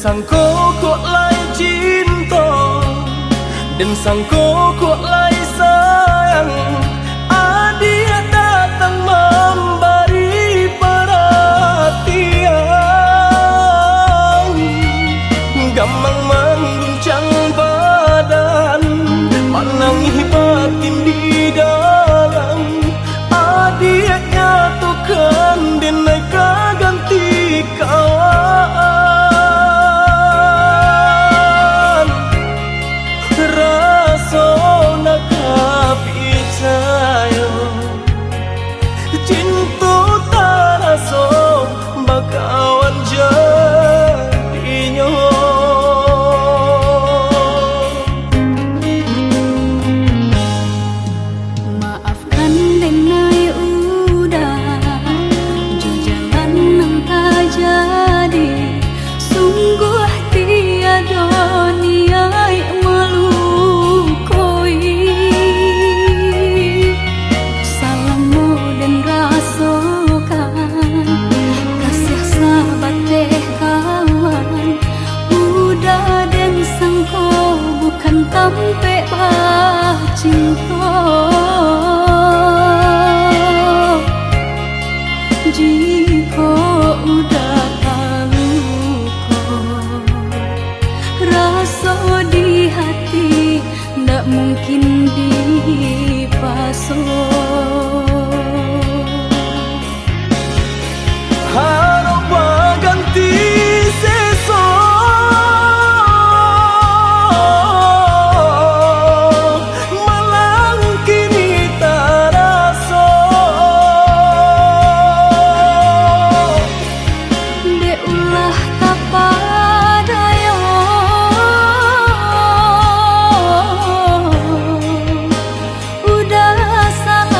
sangko kok lai cinta, dan sangko kok lai sayang. Dia datang memberi perhatian, gampang mengguncang badan, menangis batin di dalam. Dia nyatukan dan mereka ganti kawan. Rasa nak percaya cinta tak rasa bakawan jadinya. Maafkan denai udah jalan nang tak jadi, sungguh tiada niat melukoi. Salahmu dan rasakan kasih sahabat teh kawan. Udah dan sangko bukan tampe bah cinta. Jika udah tahu kok rasa di hati ndak mungkin dipasung. Harap ganti seso, malang kini tak rasa. Dek ulah tak padaya, udah salah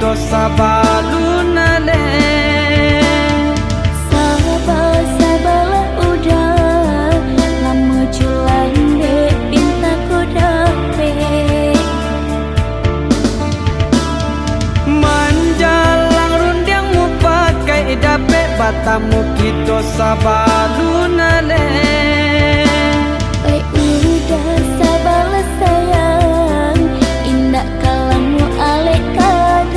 kita sabalunale. Sabar-sabarlah udah lama jualan dek pinta ko dapet. Manjalang rundiangmu pakai dapet batamu kita sabalunale. Udah sabarlah sayang, indah kalamu alek kadatan.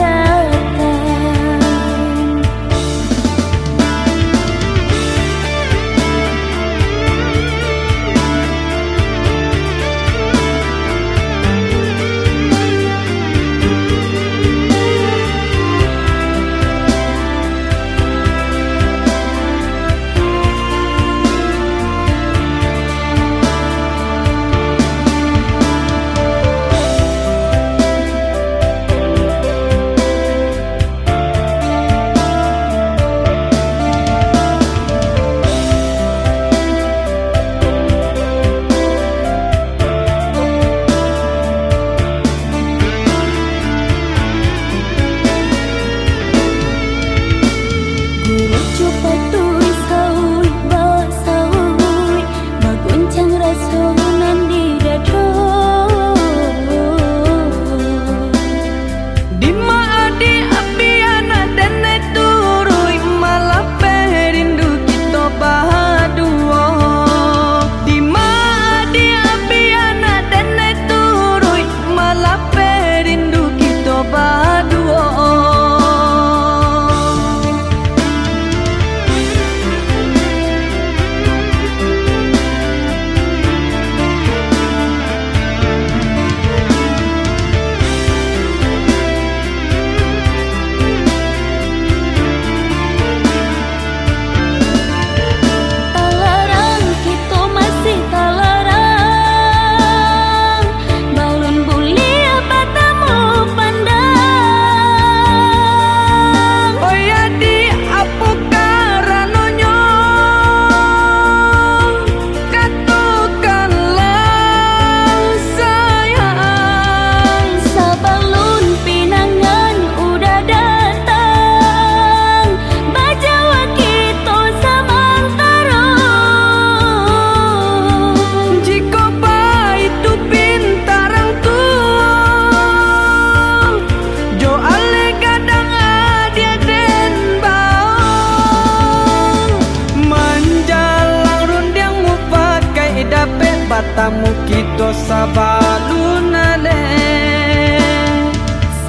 Batamu kita sabalunale.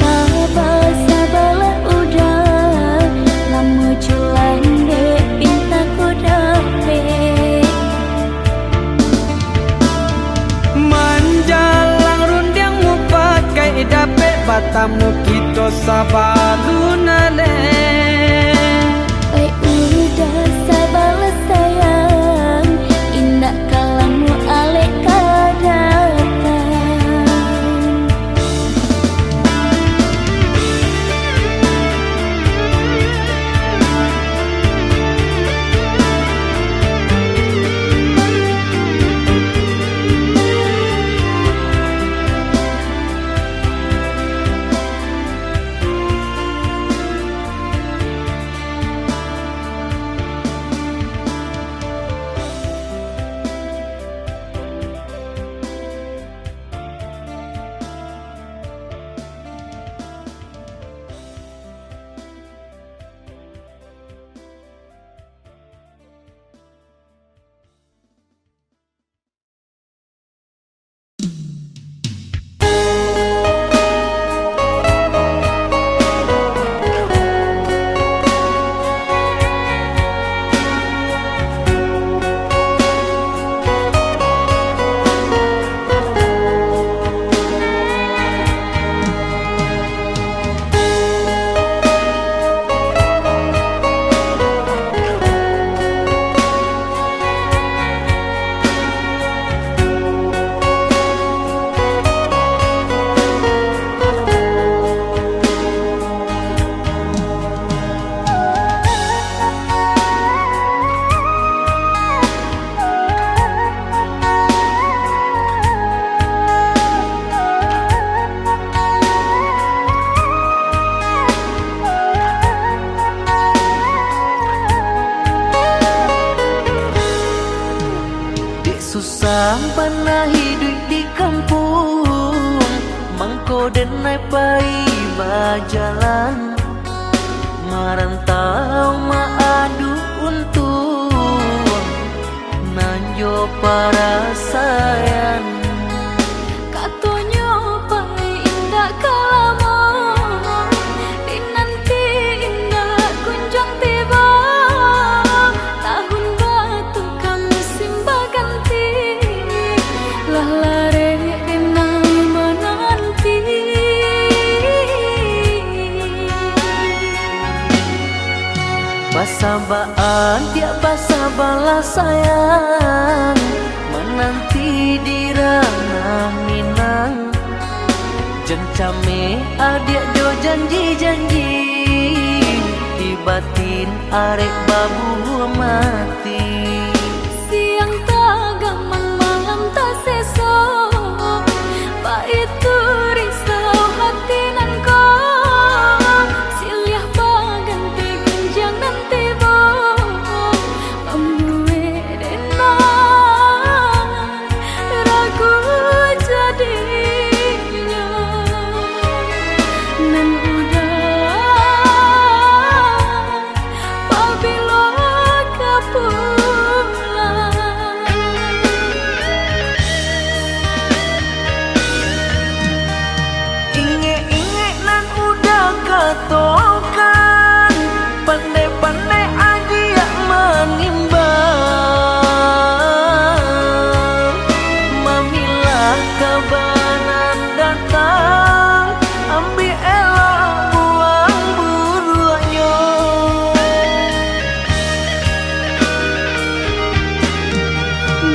Sabar-sabarlah udah lama jualan dek pinta ko dapet. Manjalang rundiangmu pakai dapet batamu kita sabalunale. Udah sabarlah sayang, indah kalamu alek kadatan. bajalan, merantau maadu untuk nanjo para sayang. Katonyo pai indah kalamo, dinanti indah kunjung tiba. Tahun batu kami simba ganti, lah lare denai menanti. Basabaan dia basa balas sayang, menanti di ranah Minang. Jencame adik jo janji-janji, di batin arek babu mati. Siang tak gamang malam tak seso, pak itu risau hati nan ko. Siliah baganti gunjang nanti bo, pembuwe denai ragu jadinya. Nan udah pabilo kapulang. Inge-inge nan udah katokan, pandai-pandai adia menimbang. Mamilah kabanan datang, ambil elok buang buruanyo.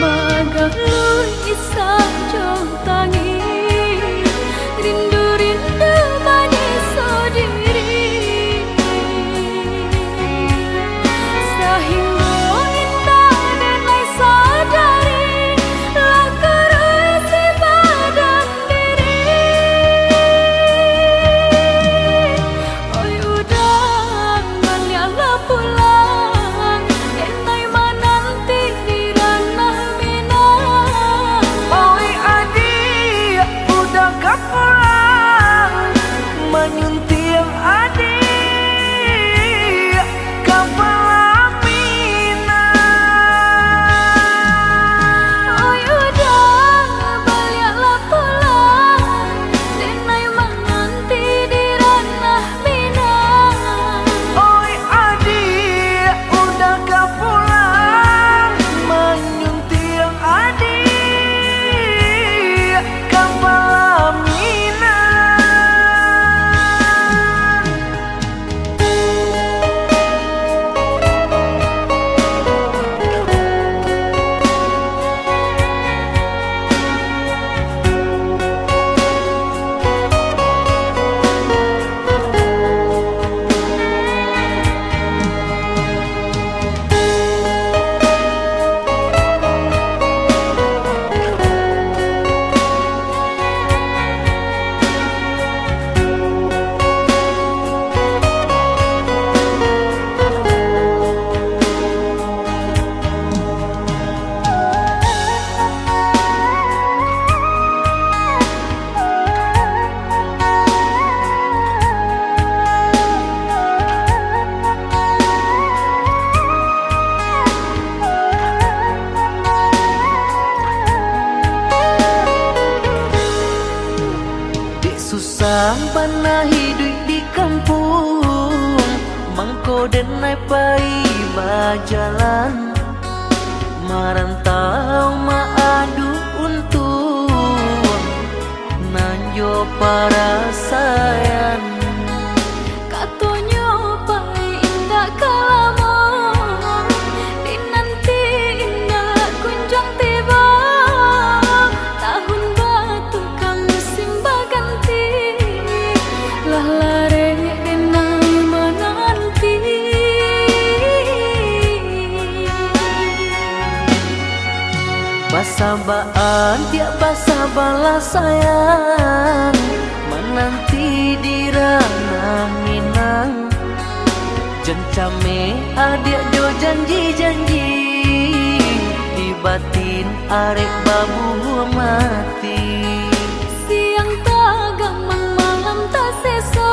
Bagalun isah jong tangi, rindu-rindu manis sendiri. Sahingga indah denai sadari, lah kerasi badan diri. Oi udang baliaklah pulang, denai menanti di ranah Minang. Oi adik, udah gak pulang, menyunting adik kapal Minang. Oi udang baliaklah pulang, denai menanti di ranah Minang. Oi adik, udah gak pulang, menyunting adik kapal Minang. Dek susah panah hidup di kampung, mangko denai pai bajalan, merantau maadu untuk nanjo para sayang. Katonyo pai indah kalamo, dinanti indah kunjung tiba. Tahun batu kami simba ganti, lah lare denai menanti. Basabaan dia basa balas sayang, menanti di ranah Minang. Jencame adik jo janji-janji, di batin arek babu mati. Siang tak gamang malam tak seso,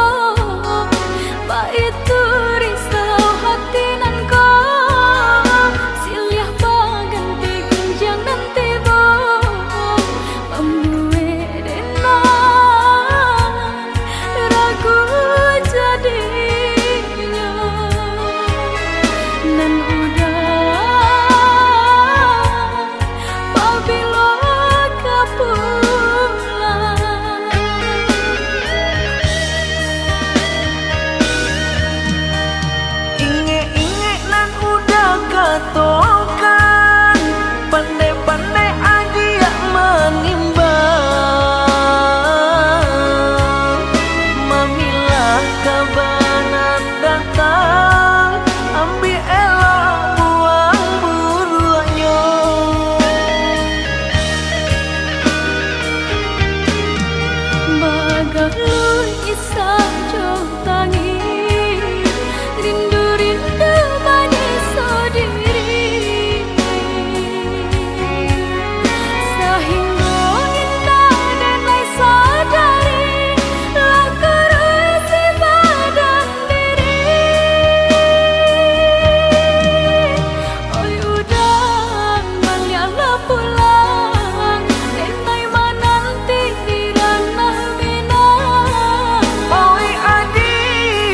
Kalau isa jauh tangi rindu-rindu manis sendiri sehingga indah dan lai sadari lah kerasi badan diri. Oi udah baliaklah pulang denai menanti di ranah Minang. Oi adik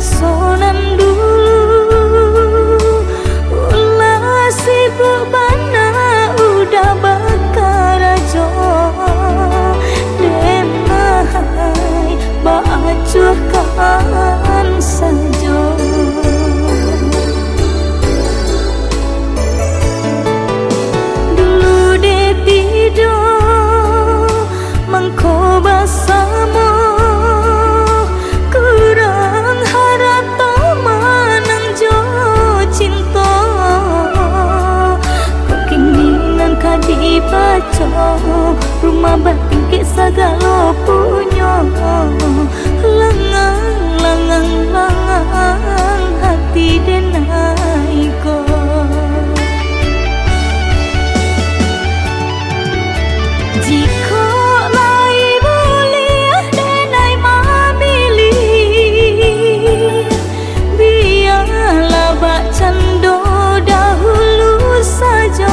Masonan dulu ulah sibuk bana udah bakar aja denai bacuhkan saja. Dulu de tidur mangko basamo kurang harata manang jo cinta kekiningan kadi baca rumah batin ke segala punya langang hati denai ko. Jika lai boleh denai memilih, biarlah bak cando dahulu saja.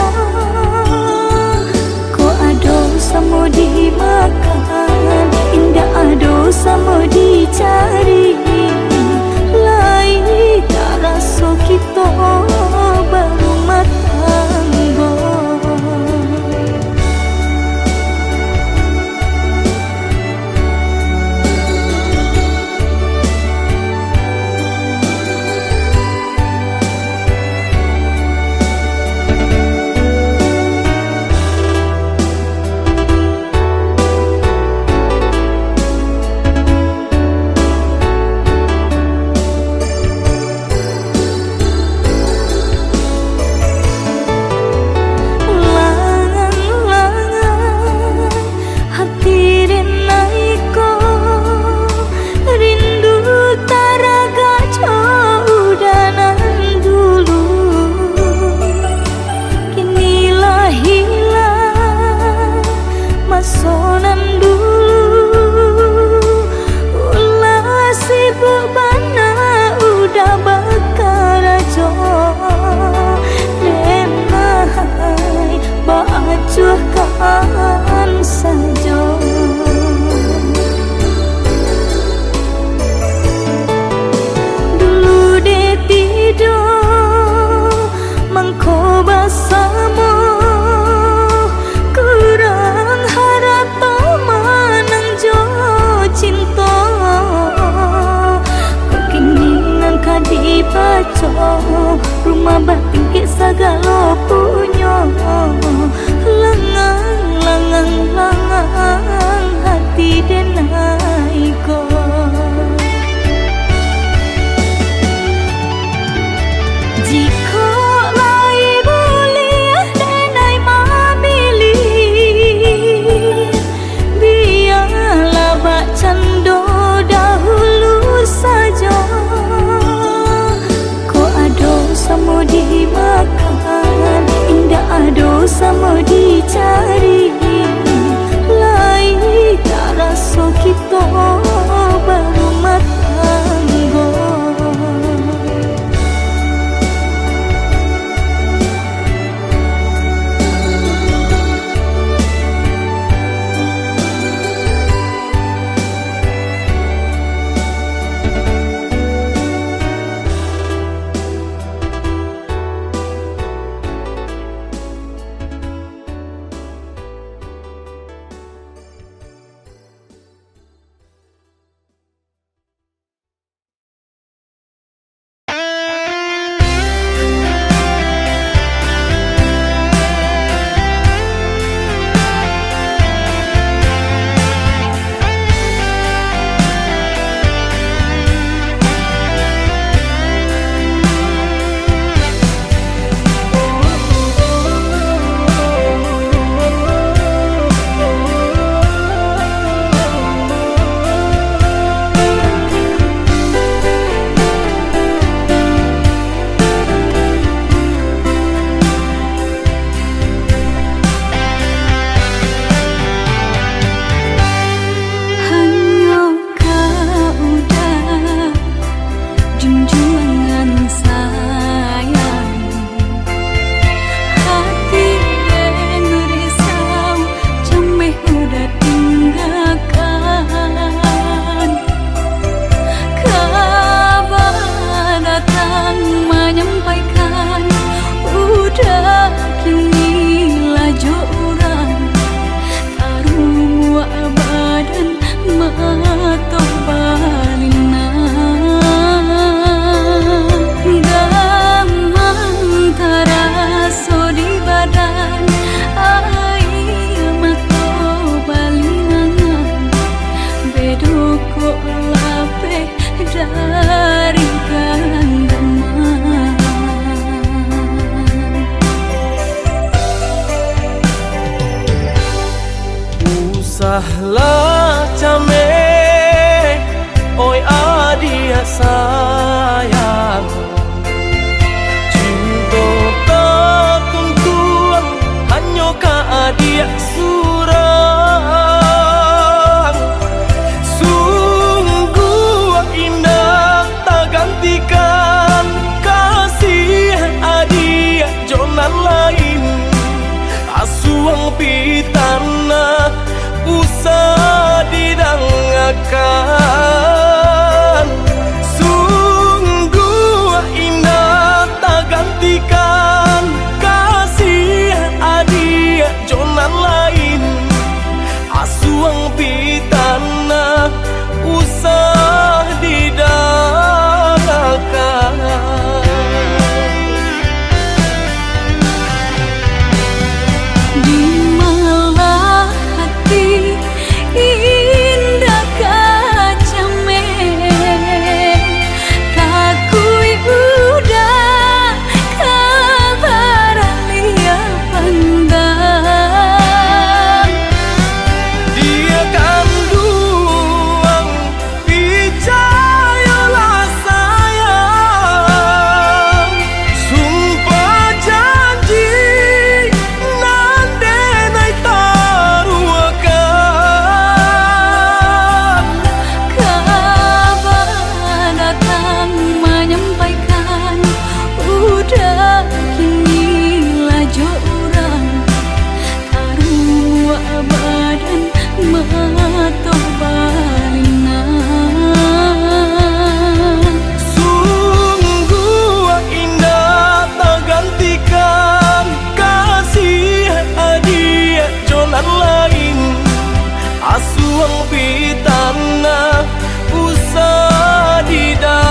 Ko ado samo dimakan, indah ado samo dicari. Lai tak rasa kita berumah tangga. Masonan dulu ulah sibuk bana udah bakar aja denai bacuhkan saja. Dulu de tidur mangko basamo kurang harata manang jo cinta kekiningan kadi baca rumah batin ke segala punya langang hati denai ko. Jika lai boleh denai memilih, biarlah bak cando dahulu saja. Ko ado samo dimakan, indah ado samo dicari. Lai tak rasa kita berumah tangga. akan. Sungguh indah tak gantikan kasih adik jonan lain. Asuang pitana usah didadakan. Di malah hati indah kacame, kakui udah kabar lia pandang. Dia kandung percayalah sayang. Sumpah janji nandenai taruhkan. Kabar datang menyampaikan udah kinilah jorang taruh badan mato balina. Sungguh indah tak gantikan kasih adik jonan lain. Asuang pitana usah didadakan.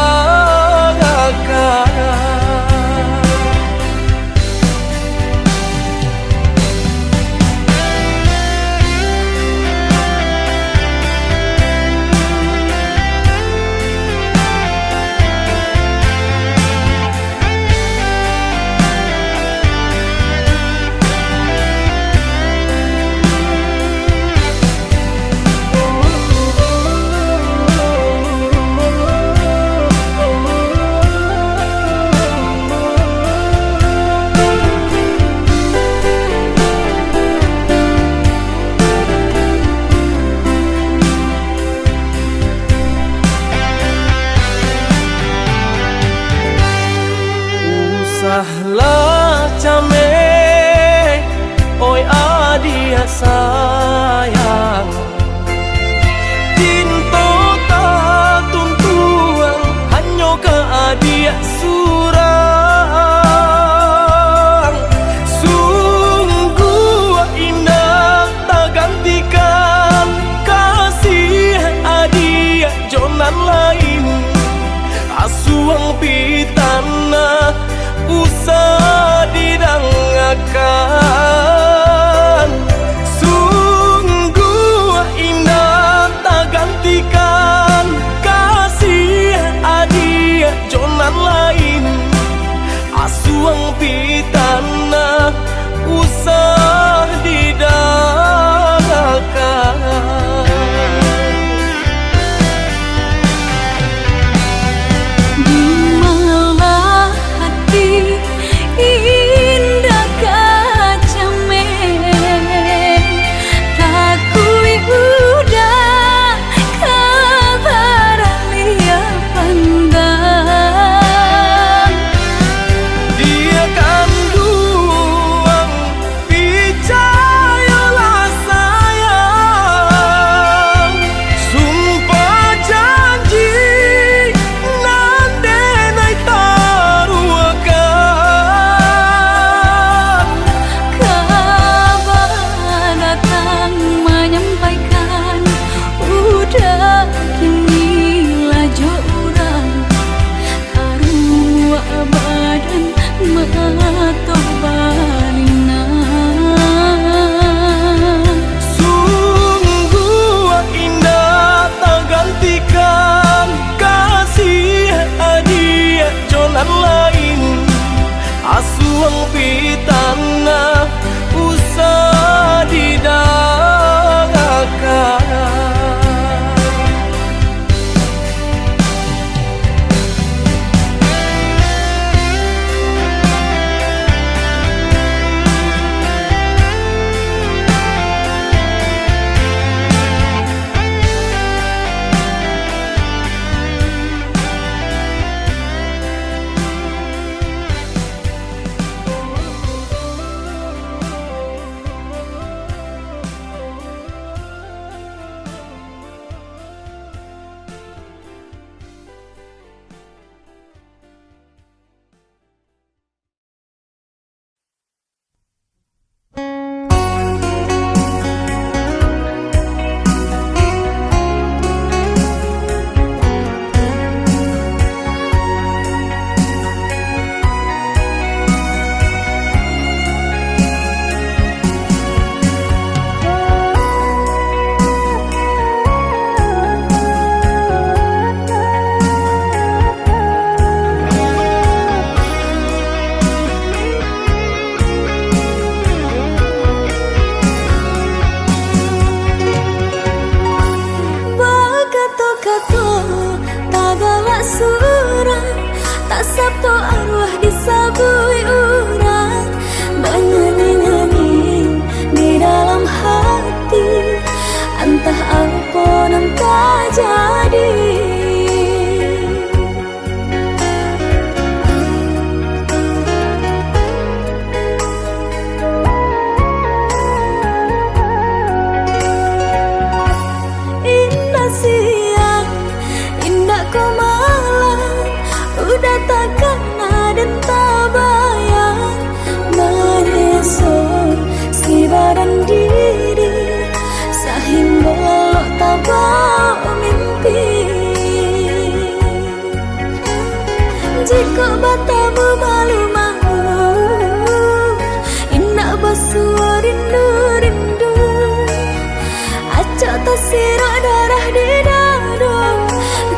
Usahlah came, oi adik sayang. Cinta tak tuntuan hanya ke adik surang. Sungguh indah tak gantikan kasih adik jonan lain. Asuang pitana usah didangakan. Sungguh indah tak gantikan kasih adik jonan lain. Asuang pitana usah didadakan. Di malah hati indah kacame, kakui udah kabar lia pandang. Dia kandung percayalah sayang. Sumpah janji nandenai taruhkan. Kabar datang menyampaikan udah kinilah jorang taruh badan mato balina. Sungguh indah tak gantikan kasih adik jonan lain. Asuang pitana usah didadakan. tak sabtu arwah disabui orang menyanyi-nyanyi di dalam hati, entah apa yang terjadi. Indah siang, indah kau malam, udah takkan ada tak bayang menyesal si badan diri sehingga lo tak bawa mimpi. Jika batamu malu-malu, indah basuh rindu-rindu, acak tersirat darah di dada,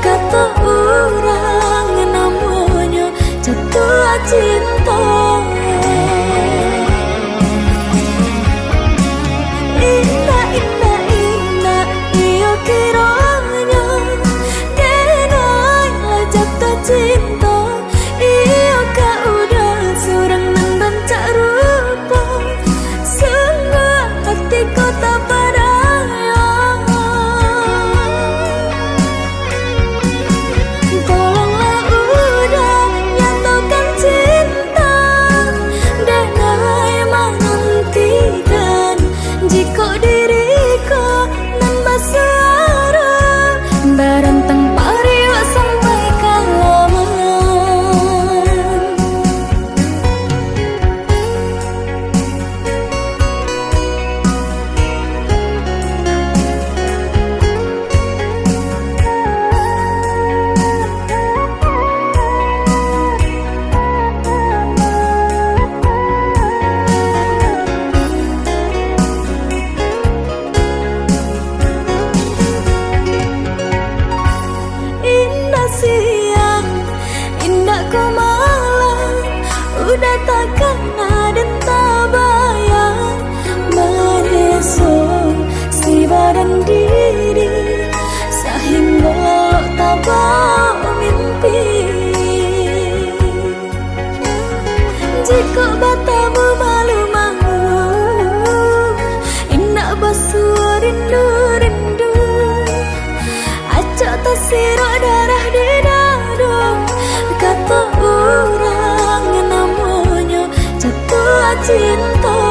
kata orang namanya jatuh cinta. Indah, indah, indah, iyo kiranya kenailah jatuh cinta. Iyo kau udah surang dan cak rupa, sungguh hatiku tak berdaya. Tolonglah udah nyatakan cinta, denai menantikan jika diriku nambah suara berentang pariwa sampai kalaman. Indah siang, indah kau malam, udah takkan ada tak bayang menyesal si badan diri sehingga lo tak bawa mimpi. Jika batamu malu-malu, indah basuh rindu-rindu, acak tersirat darah di dada, kata orang namanya jatuh cinta.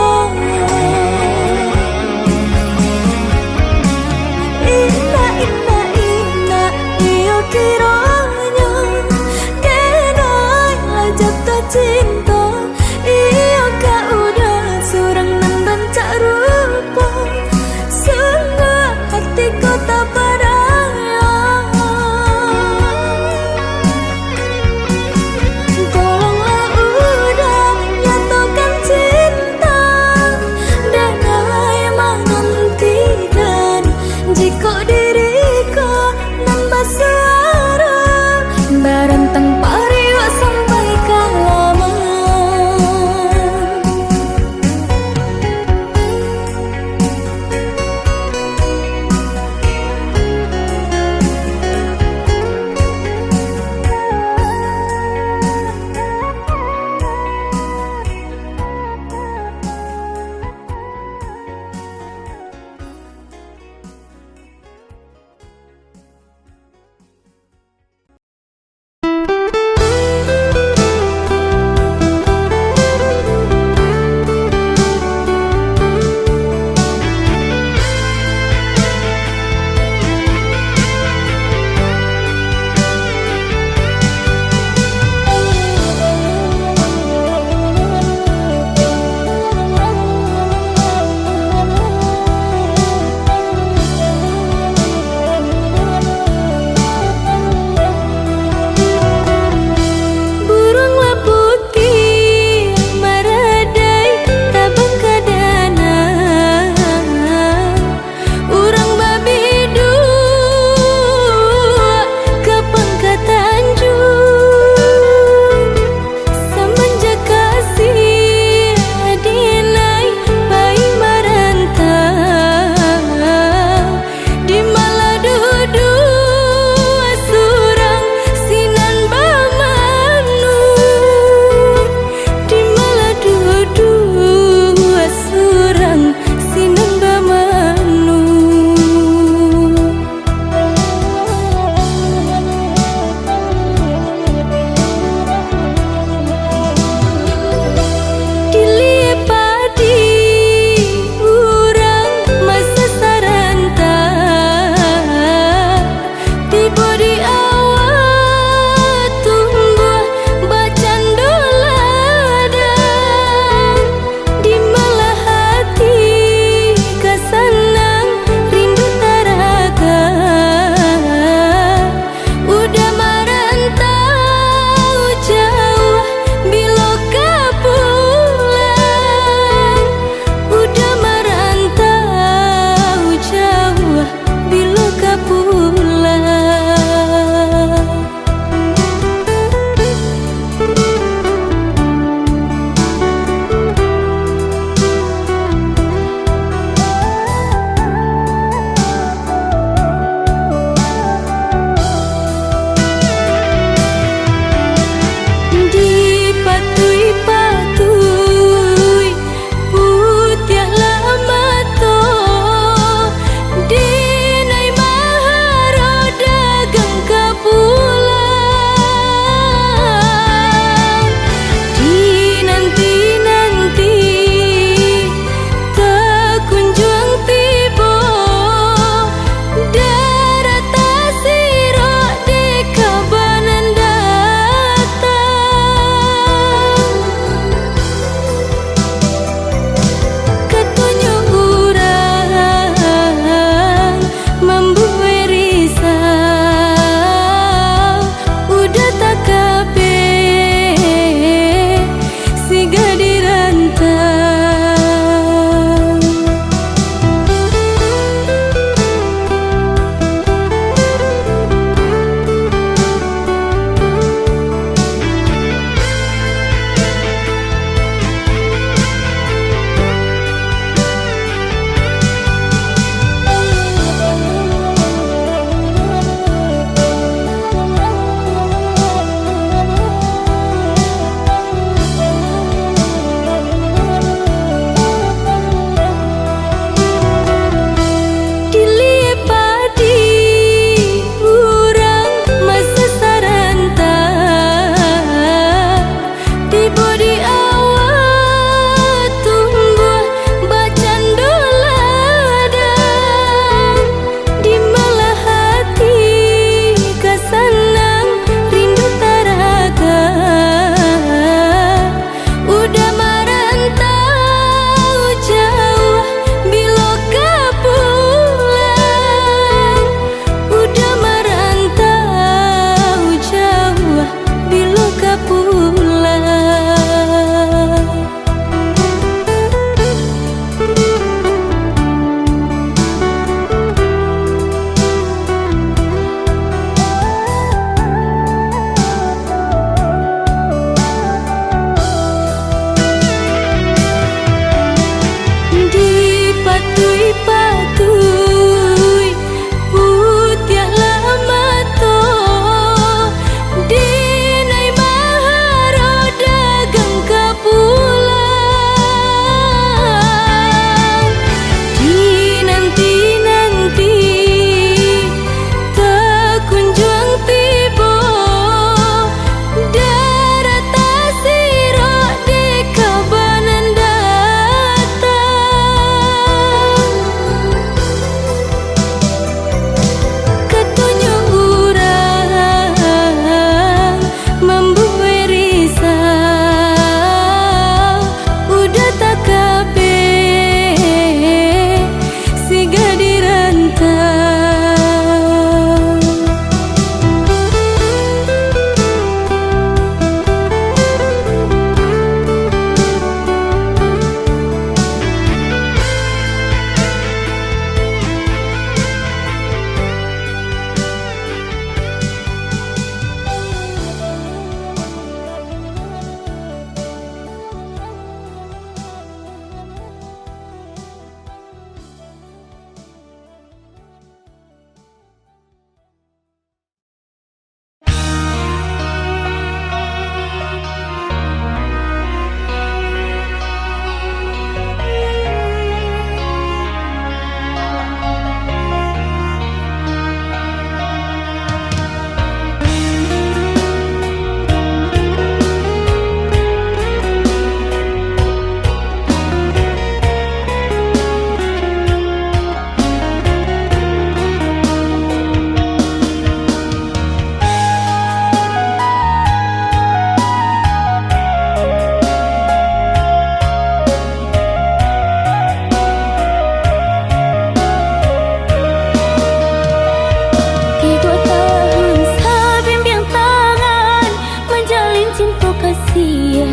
Indah, indah, indah, iyo kiranya kenailah jatuh cinta. Iyo kau udah surang dan cak rupa, sungguh hatiku tak berdaya. Tolonglah udah nyatakan cinta, denai menantikan jika diriku nambah suara berentang pariwa sampai kalaman.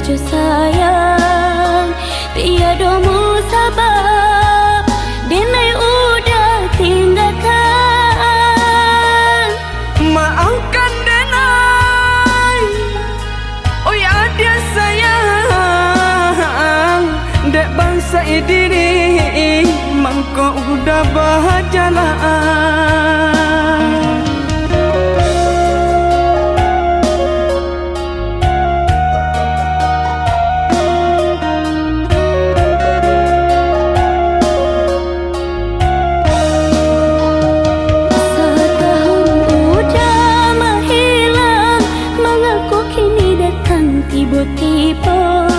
jo sayang tiada mu sabab denai udah tinggalkan. Maafkan denai, oi adia sayang, dek bangsa diri mangko udah berjalan. Tiba-tiba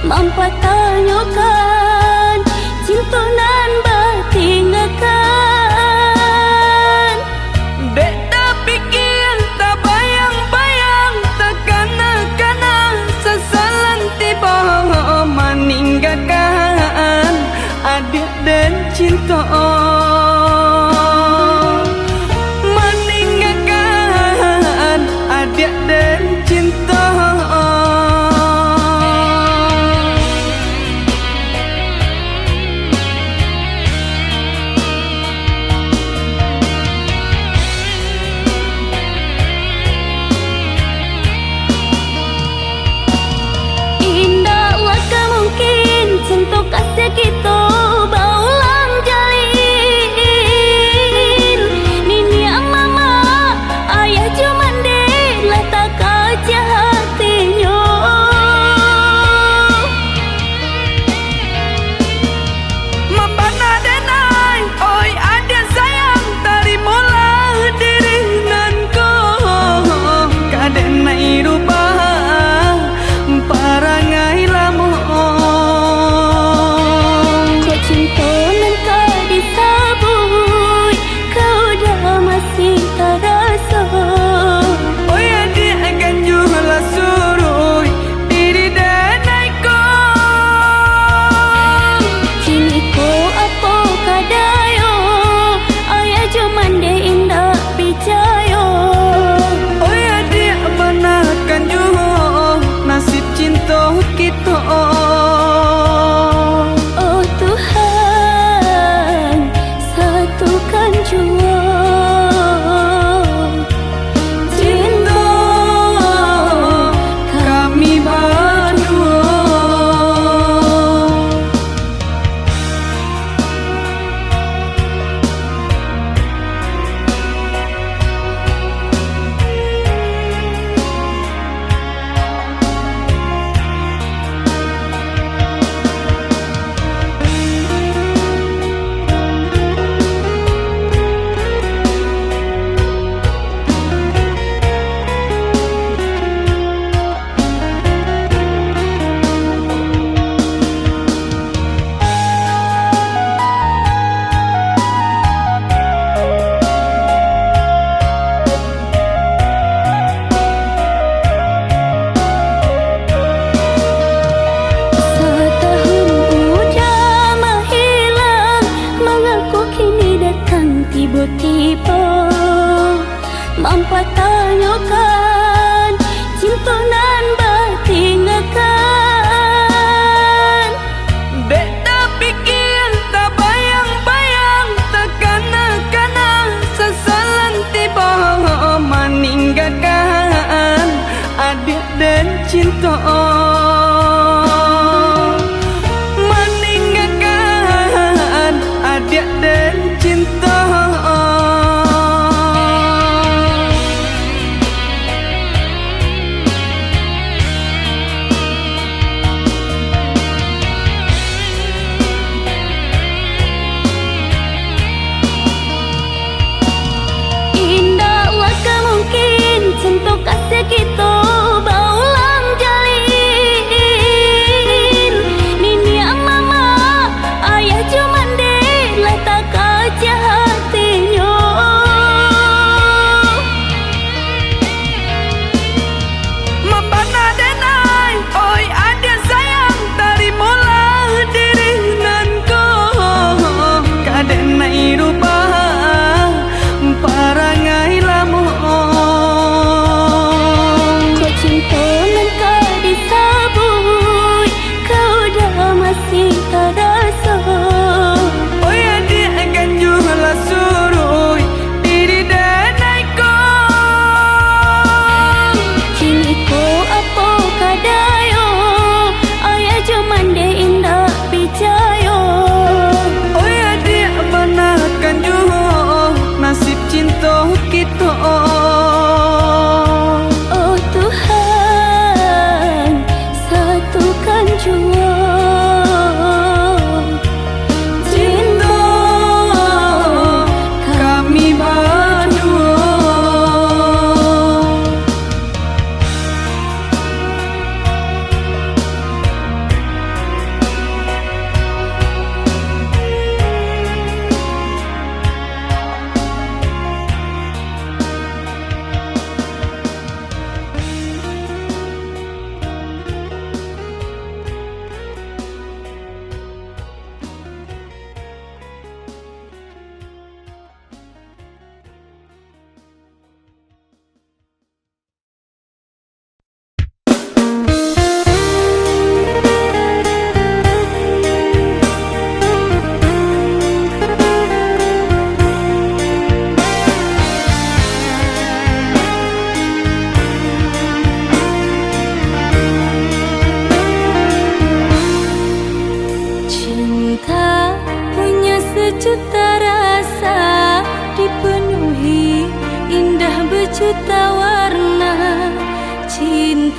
mampu tanyakan cinta nan bertinggalkan. Dek tak pikir, tak bayang-bayang, tak kena-kena sesalan tiba meninggalkan adik dan cinta. Meninggalkan adik dan cinta. Untuk kasih kita berulang jalin. Nini mama ayah cuma dek lah tak kaca hatinya. Mambana denai, oi ada sayang terimalah diri nanko. Kadenai rubah parangai lamu. Cinta nan kau disabui, kau dah masih terasa. Oh ya dia akan jualah suruh diri denai ko. Kini ko apa kadayo, ayah cuma dia indah percaya. Oh ya dia benarkan juga nasib cinta kita. Satukan jua cinta kami berdua. Tiba-tiba mampu tanyakan cinta nan bertinggalkan. Dek tak pikir, tak bayang-bayang, tak kena-kena sesalan tiba meninggalkan adik dan cinta. Meninggalkan adik dan cinta. Indahlah kemungkin untuk kasih kita berulang jalin.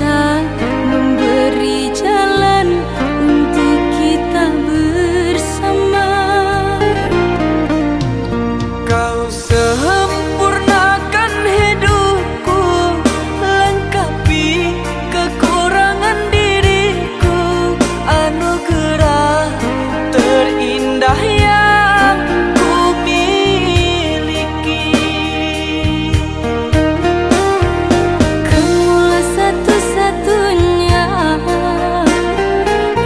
cinta memberi jalan untuk kita bersama. Kau sempurnakan hidupku, lengkapi kekurangan diriku, anugerah terindah yang ku miliki. Kamulah satu-satunya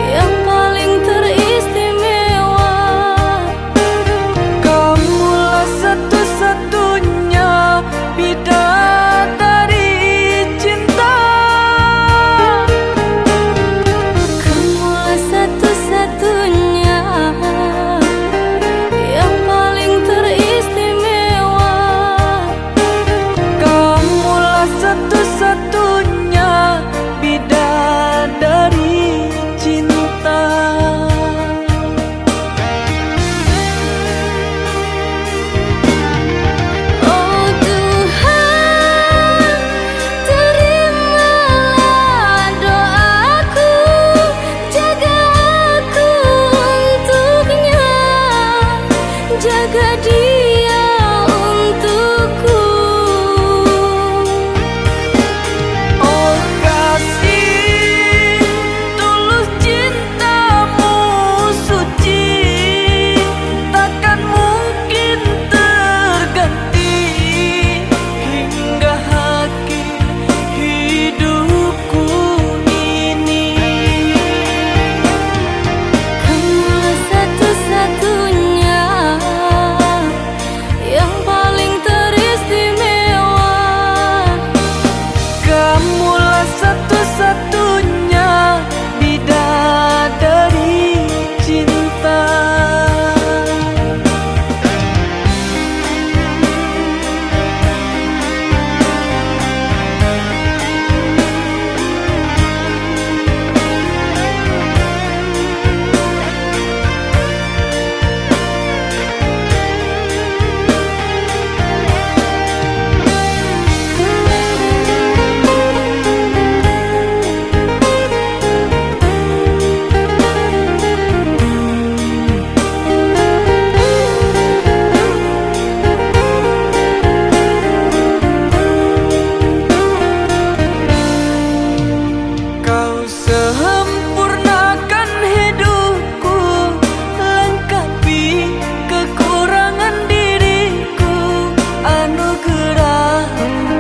yang paling teristimewa. Kamulah satu-satunya bidadari cinta. Kamulah satu-satunya yang paling teristimewa. Kamulah satu-satunya bidadari cinta. Oh Tuhan, terimalah doaku, jaga aku untuknya, jaga dia untukku. Oh kasih, tulus cintamu suci, takkan mungkin terganti hingga akhir hidupku ini. Kamulah satu-satunya yang paling teristimewa. Kamulah satu-satunya bidadari cinta. Kau sempurnakan hidupku, lengkapi kekurangan diriku, anugerah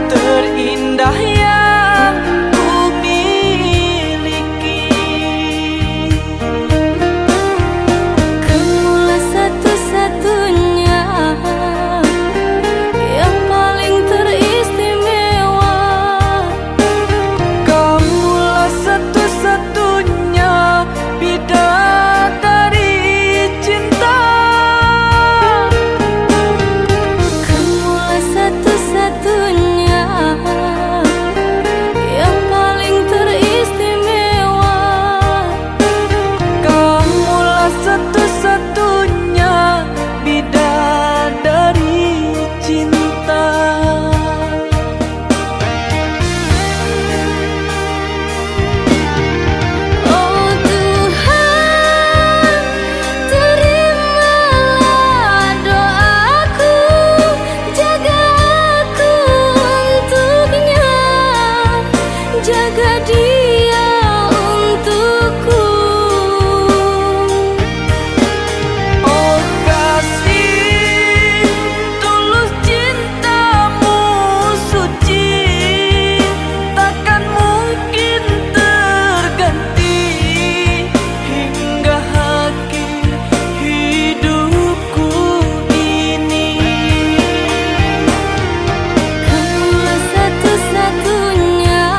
terindah yang ku miliki. Kamulah satu-satunya yang paling teristimewa. Kamulah satu-satunya bidadari cinta. Kamulah satu-satunya yang paling teristimewa. Kamulah satu-satunya bidadari cinta. Oh Tuhan, terimalah doaku, jaga aku untuknya, jaga dia untukku. Oh kasih, tulus cintamu suci, takkan mungkin terganti hingga akhir hidupku ini. Kamulah satu-satunya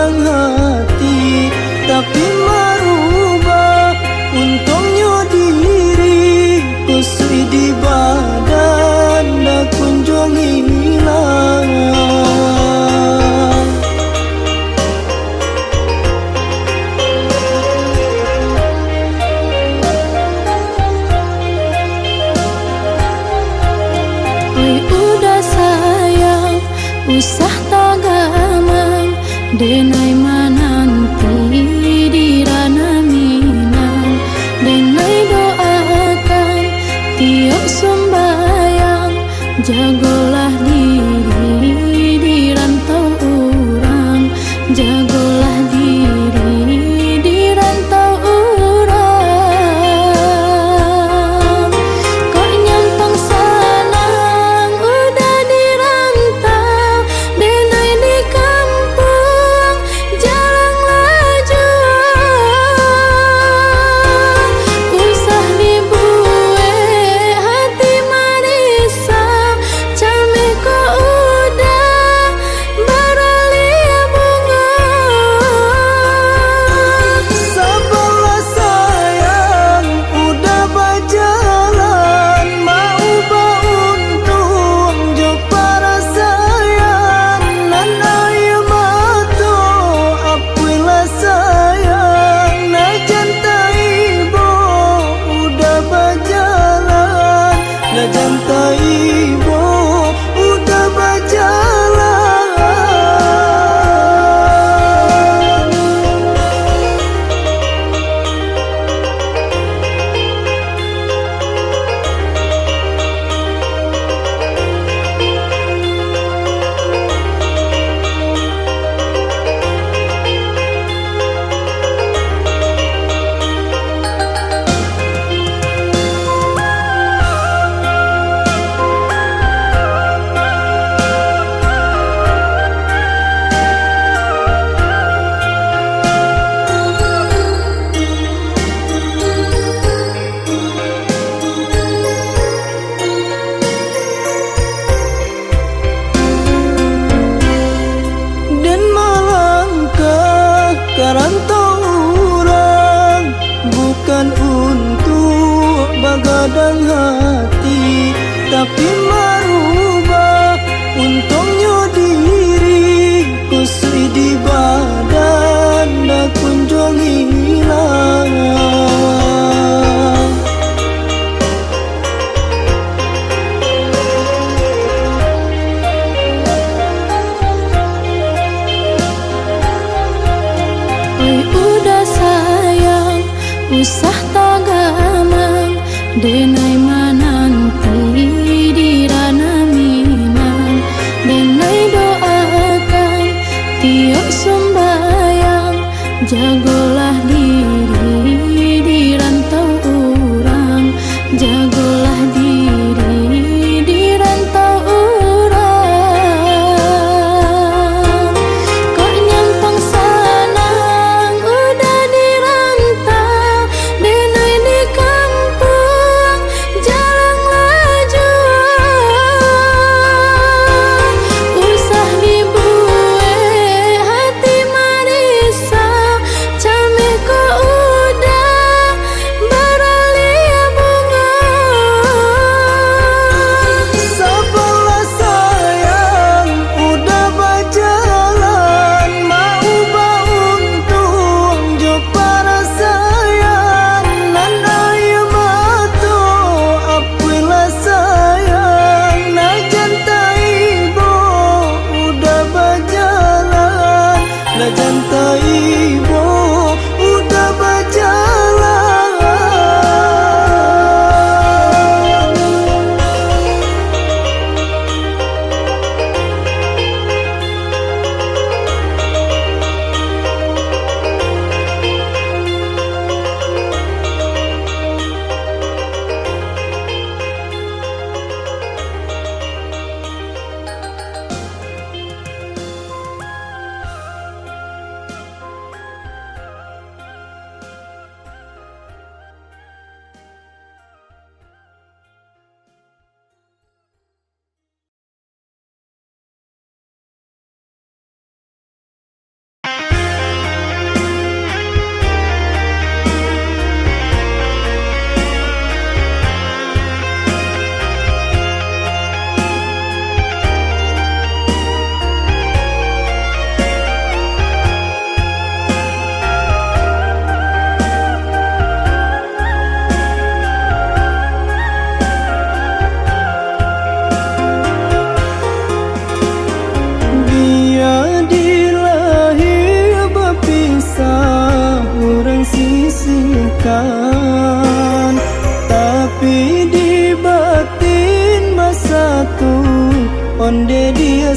begadang hati, tapi merubah untungnya diri kusui di badan dah kunjung hilang. Oi udah sayang, usah tagamang, denai mananti dirana minang, denai doakan tiap sembayang, jagolah diri di rantau orang, jagolah diri di rantau orang. Kok nyampang sanang udah di rantau, denai di kampung jarang lajuan. Usah dibue hati marisa, camih kok udah beralia bunga. Sabarlah sayang, udah berjalan, mau beruntung jo para sayang. Nan air mata apuilah sayang, na jantai ibu udah berjalan, na jantai ibu udah berjalan. Dan melangkah ke rantau orang, bukan untuk begadang hati, tapi merubah untungnya diri kusui di badan dah kunjung hilang. Oi udah sayang, usah tagamang, denai mananti dirana minang, denai doakan tiap sembayang, jagolah diri di rantau orang, jagolah diri di rantau orang. Kok nyampang sanang udah di rantau, denai di kampung jarang lajuan. Usah dibue hati marisa, camih kok udah beralia bunga.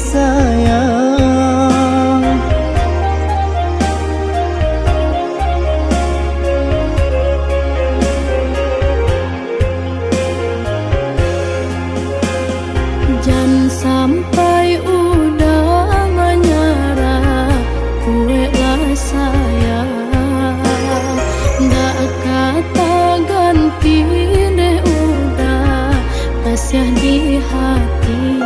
sayang. Jangan sampai udah menyerah, kue lah sayang. Nggak kata ganti deh udah kasih di hati.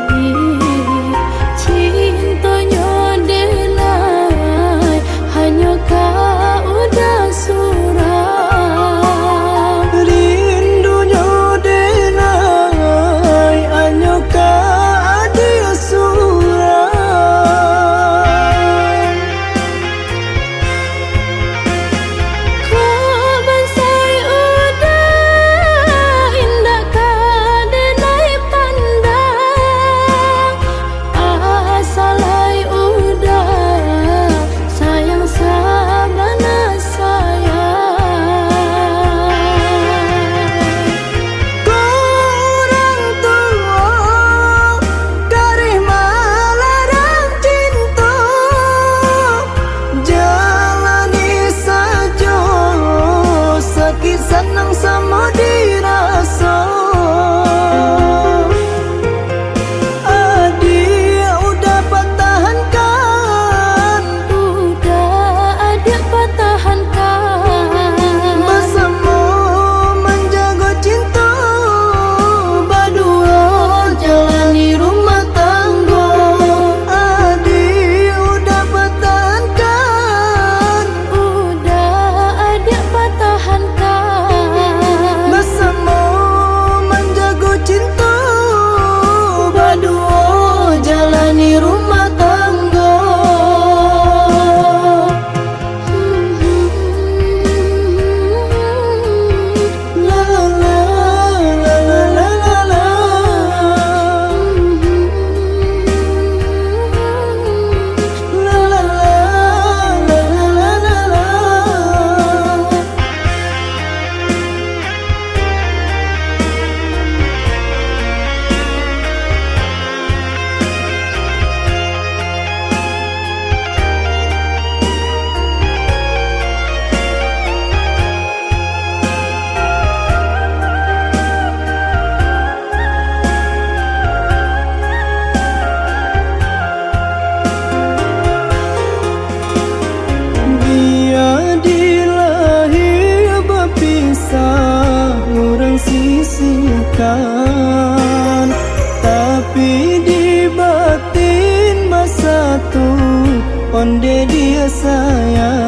Cintanya delai hanya kau udah surang. Rindunya denai hanya kau dia surang. Kau bansai udah indah kau denai pandang. Asalai udah sayang sabana sayang. Kurang tua karih melarang cinta, jalani saja sakit senang sama dirasa. Adik udah pertahankan, Udah ada pertahankan bersama menjaga cinta, berdua jalani rumah tangga. Adik udah pertahankan, Udah ada pertahankan bersama menjaga cinta, berdua jalani rumah tangga. La la la la la la la. La la la la la la la. Dia dilahir berpisah, orang sisihkan, tapi di batin bersatu, onde dia sayang.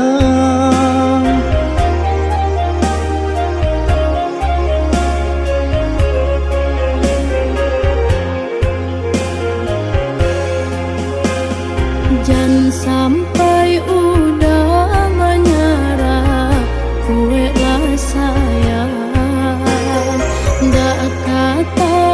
Jangan sampai udah menyerah, kue lah sayang. Nggak kata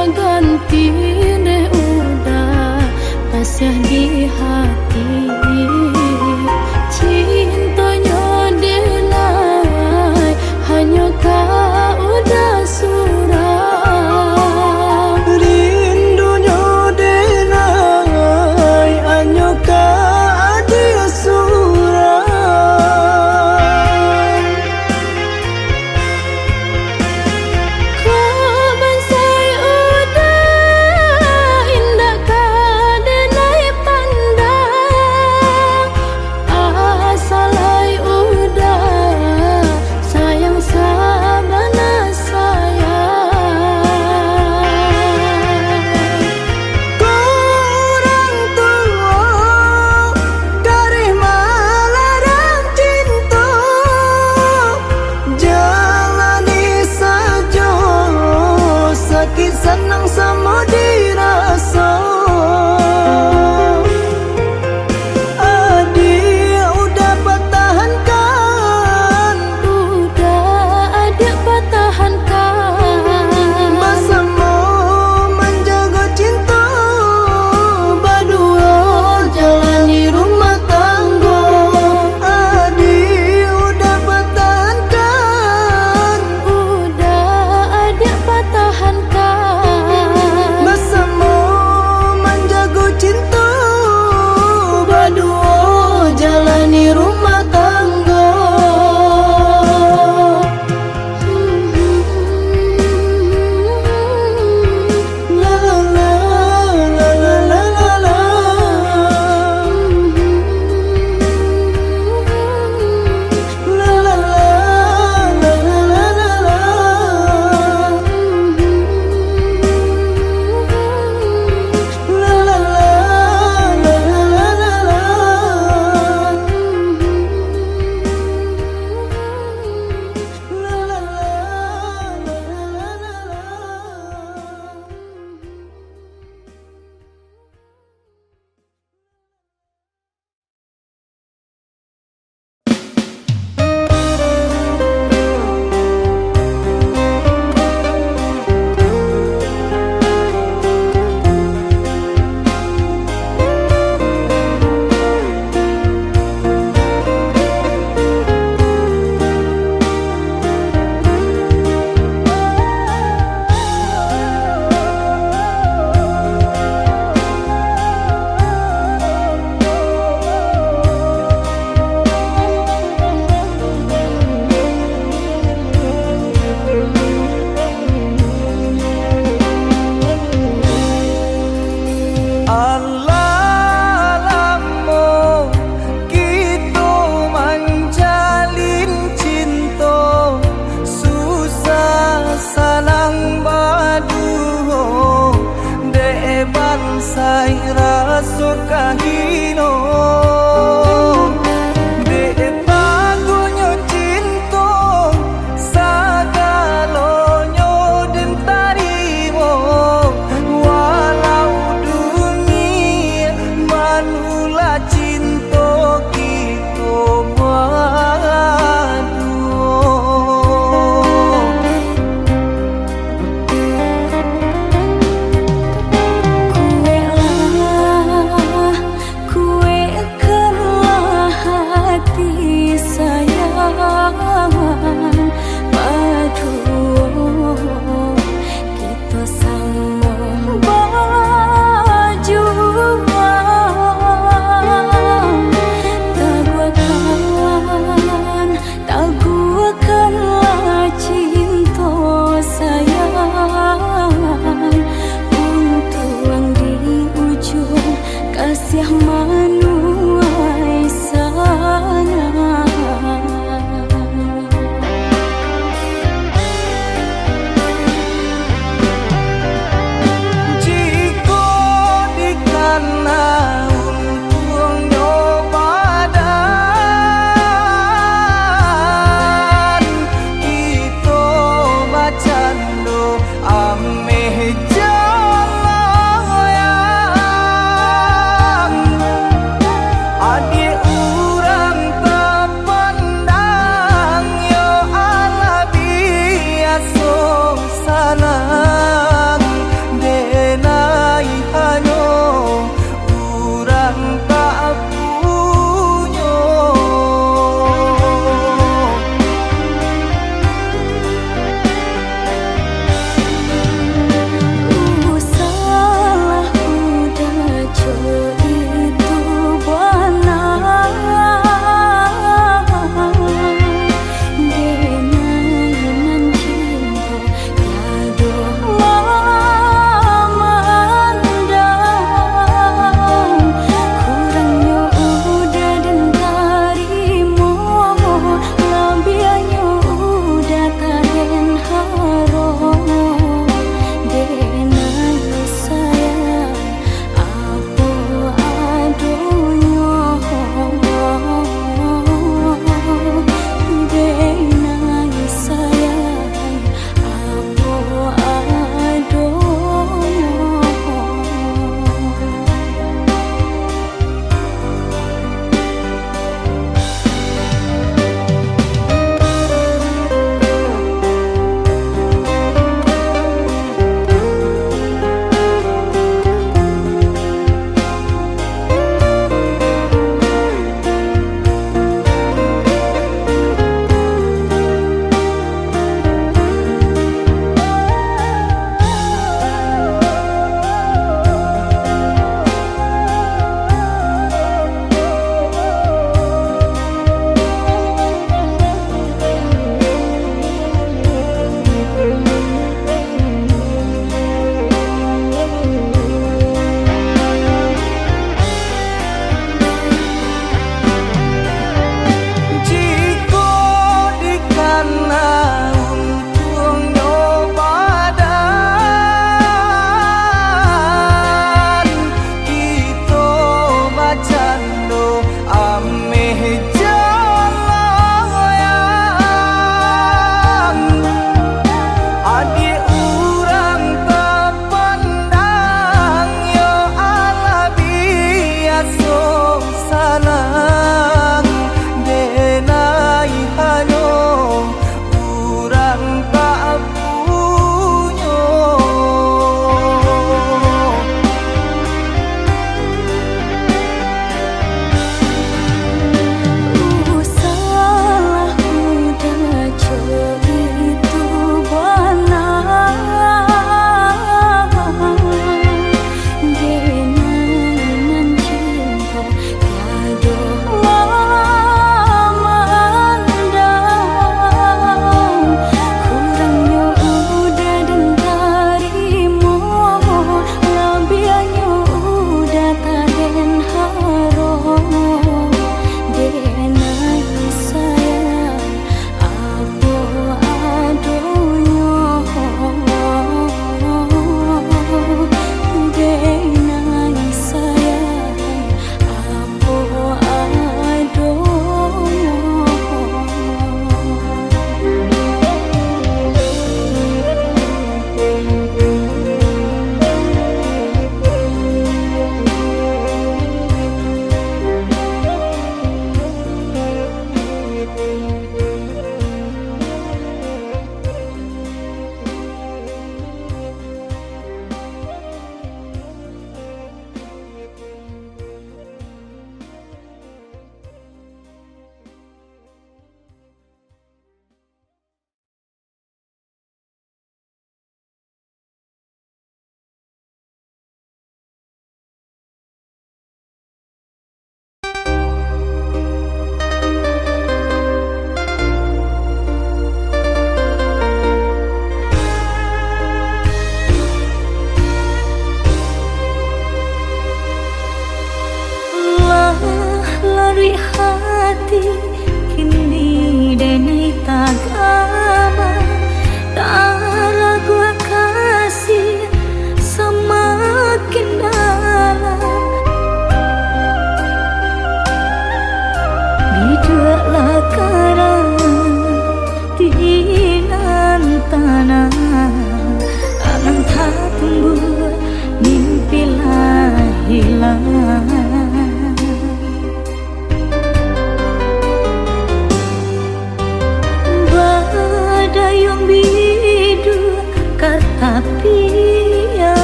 katapian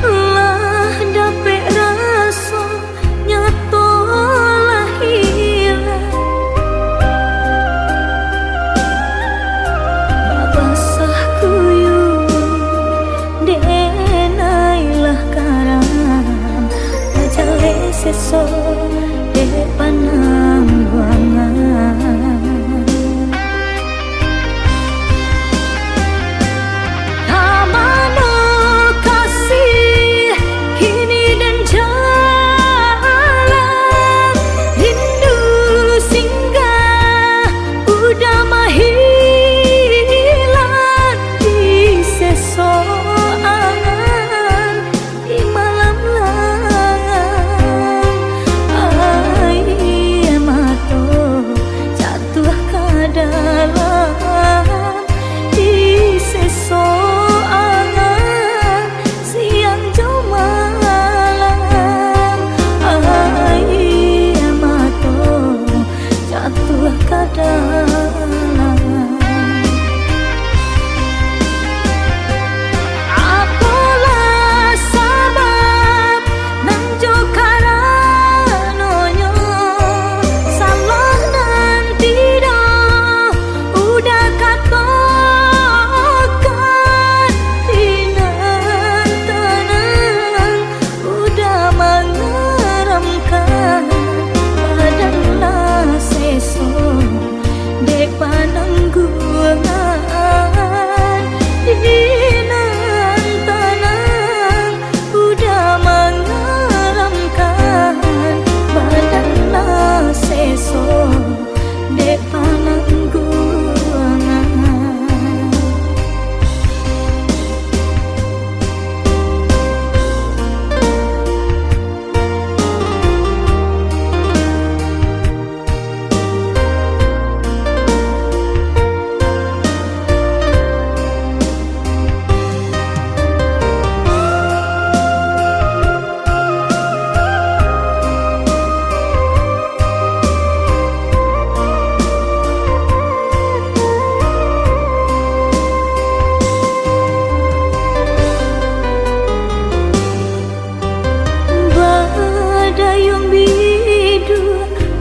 lah dapet rasa nyato lah hilang basah kuyuh denailah karang ajale seso de panangguangan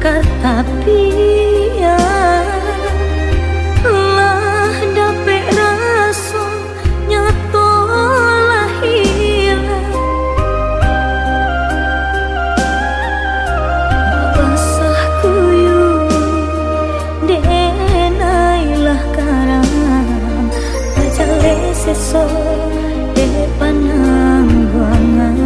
katapian lah dapet rasa nyato lah hilang basah kuyuh denailah karang ajale seso de panangguangan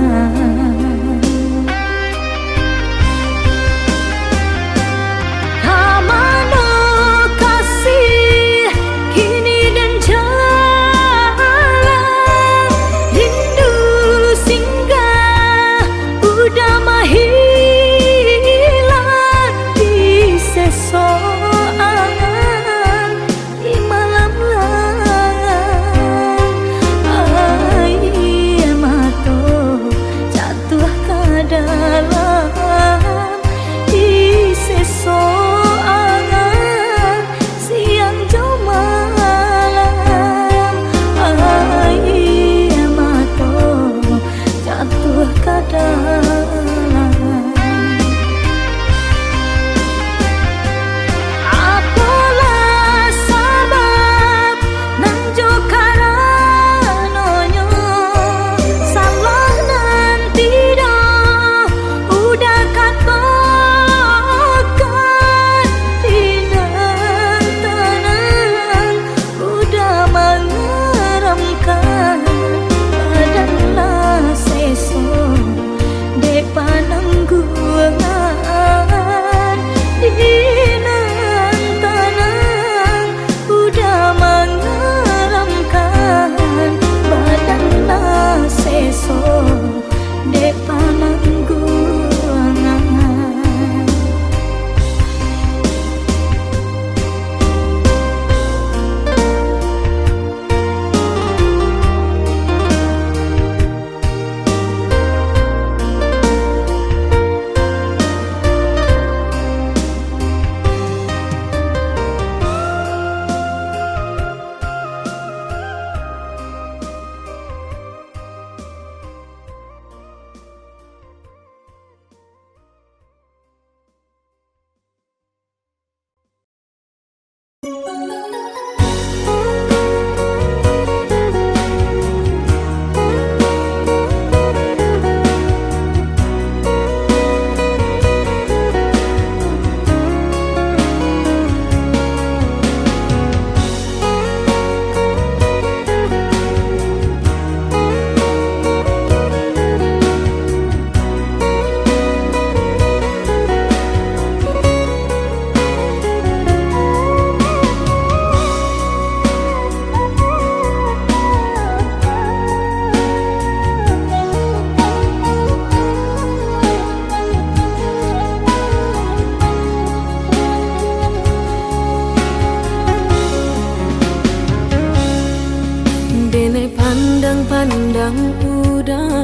pandang udah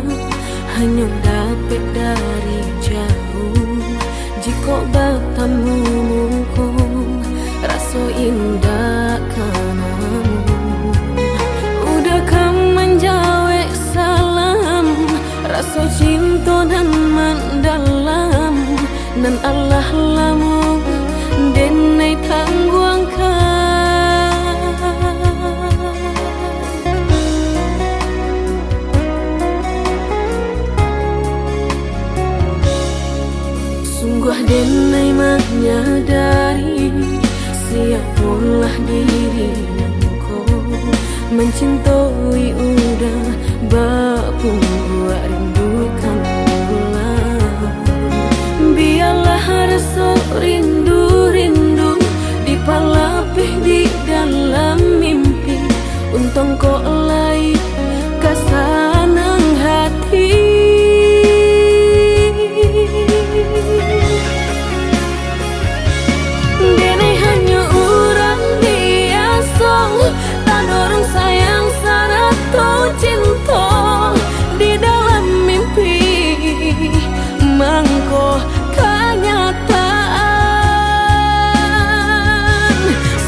hanya dapat dari jauh. Jika bertemu muka rasa indah kanamu. Udah kan menjawab salam rasa cinta dan mendalam. Nan Allah lamu denai tangguangkan. Sungguh denai menyadari siapalah diri engkau. Mencintai udah bapung buat rindukan ulang. Biarlah rasa rindu-rindu dipalapih di dalam mimpi. Untung kau lai kesanang hati. Denai hanya orang biasa, tak orang sayang satu cinta di dalam mimpi. Mangko kenyataan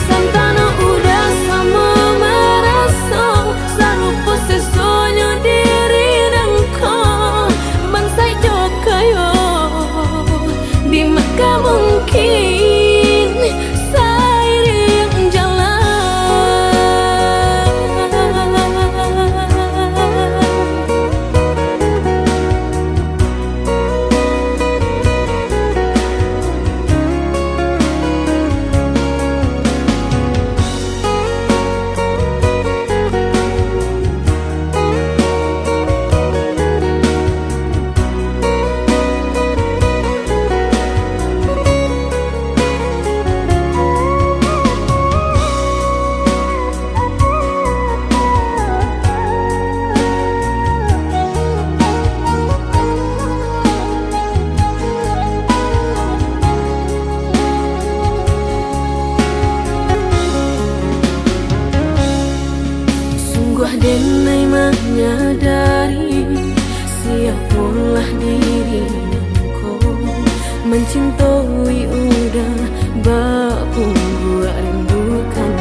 santana udah sama merasa sarupa sesuatu diri dan kau bangsai jokayo di maka mungkin seiring jalan. Sungguh denai menyadari siapalah diri engkau. Mencintai udah bapung buat rindukan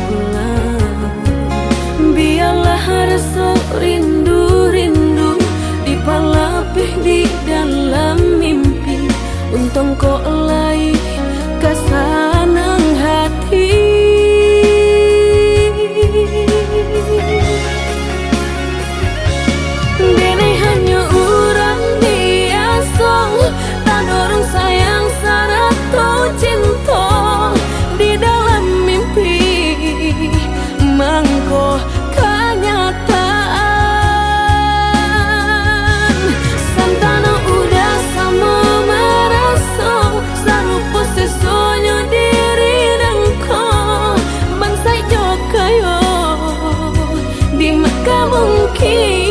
ulang. Biarlah rasa rindu-rindu dipalapih di dalam mimpi. Untung kau lai kesanang hati. Denai hanya orang biasa, tak orang sayang satu cinta di dalam mimpi. Mangko kenyataan santana udah sama merasa sarupa sesuatu diri dan kau bangsai jokayo di maka mungkin